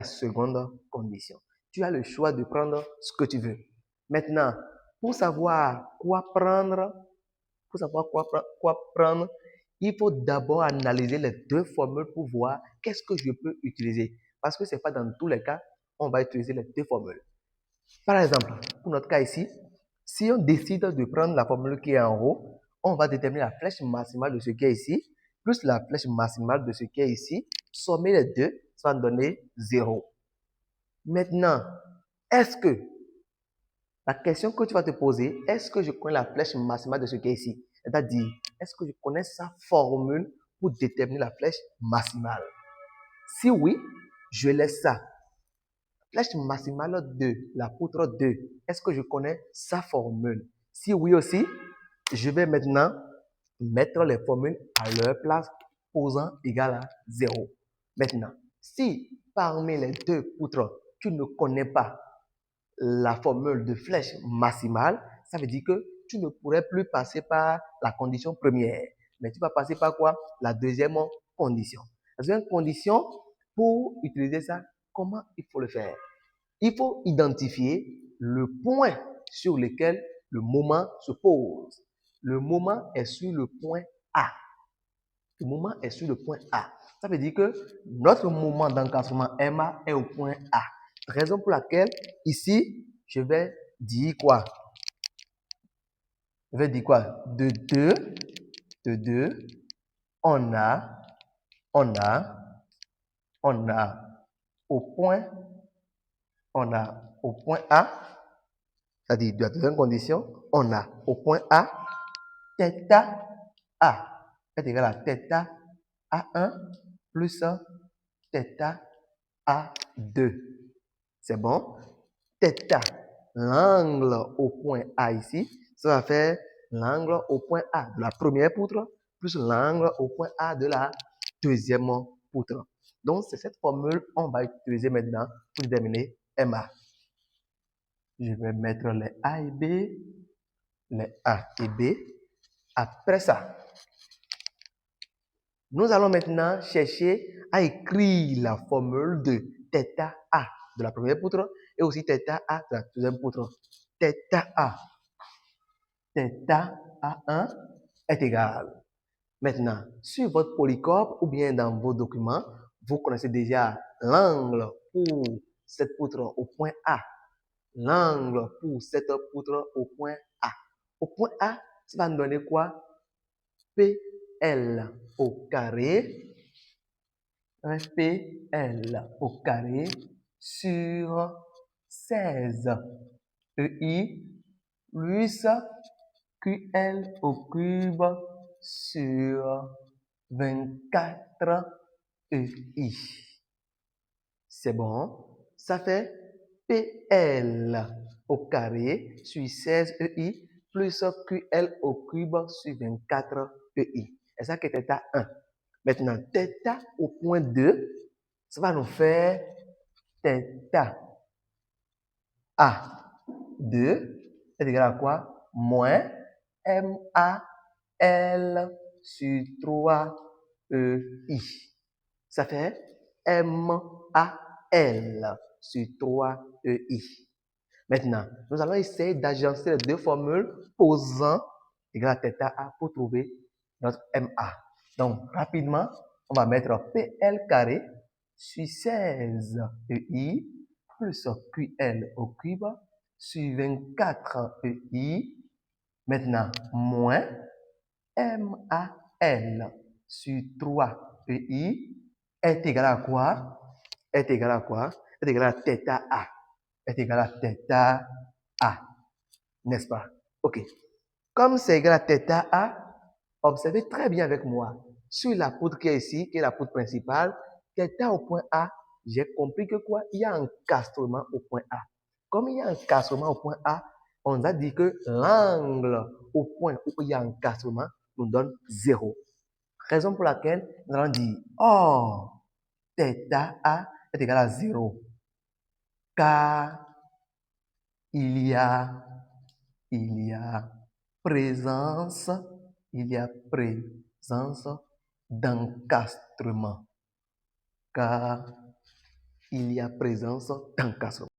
seconde condition. Tu as le choix de prendre ce que tu veux. Maintenant, pour savoir quoi prendre, il faut d'abord analyser les deux formules pour voir qu'est-ce que je peux utiliser. Parce que ce n'est pas dans tous les cas, on va utiliser les deux formules. Par exemple, pour notre cas ici, si on décide de prendre la formule qui est en haut, on va déterminer la flèche maximale de ce qui est ici, plus la flèche maximale de ce qui est ici. Sommer les deux, ça va nous donner 0. Maintenant, est-ce que, la question que tu vas te poser, est-ce que je connais la flèche maximale de ce qui est ici? C'est-à-dire, est-ce que je connais sa formule pour déterminer la flèche maximale? Si oui, je laisse ça. Flèche maximale de la poutre 2. Est-ce que je connais sa formule? Si oui aussi, je vais maintenant mettre les formules à leur place, posant égal à 0. Maintenant, si parmi les deux poutres, tu ne connais pas la formule de flèche maximale, ça veut dire que tu ne pourrais plus passer par la condition première. Mais tu vas passer par quoi? La deuxième condition. La deuxième condition, pour utiliser ça, comment il faut le faire? Il faut identifier le point sur lequel le moment se pose. Le moment est sur le point A. Le moment est sur le point A. Ça veut dire que notre moment d'encadrement MA est au point A. Raison pour laquelle, ici, je vais dire quoi? Je vais dire quoi? De 2, on a au point A, c'est-à-dire de la deuxième condition, on a au point A, θ A est égal à θ A1 plus θ A2. C'est bon? Θ, l'angle au point A ici, ça va faire l'angle au point A de la première poutre plus l'angle au point A de la deuxième poutre. Donc, c'est cette formule qu'on va utiliser maintenant pour déterminer MA. Je vais mettre les A et B, les A et B. Après ça, nous allons maintenant chercher à écrire la formule de θ A de la première poutre et aussi θ A de la deuxième poutre. θ A1 est égal. Maintenant, sur votre polycope ou bien dans vos documents, vous connaissez déjà l'angle pour cette poutre au point A, l'angle pour cette poutre au point A. Au point A, ça va nous donner quoi? PL au carré, PL au carré sur 16 EI plus QL au cube sur 24 EI. C'est bon? Ça fait PL au carré sur 16 EI plus QL au cube sur 24 EI. Et ça qui est θ 1. Maintenant, θ au point 2, ça va nous faire θ A2 est égal à quoi? Moins MAL sur 3 EI. Ça fait MAL sur 3 EI. Maintenant, nous allons essayer d'agencer les deux formules posant égal à θ A pour trouver notre MA. Donc, rapidement, on va mettre PL carré sur 16 EI plus QL au cube sur 24 EI. Maintenant, moins MAL sur 3 EI est égal à quoi? Est égal à quoi? Est égal à θ A. Est égal à θ A. N'est-ce pas? OK. Comme c'est égal à θ A, observez très bien avec moi. Sur la poutre qui est ici, qui est la poutre principale, θ au point A, j'ai compris que quoi? Il y a un encastrement au point A. Comme il y a un encastrement au point A, on a dit que l'angle au point où il y a un encastrement nous donne 0. Raison pour laquelle nous allons dire, oh, θ A est égal à 0. Car il y a présence d'encastrement. Car il y a présence d'encasement.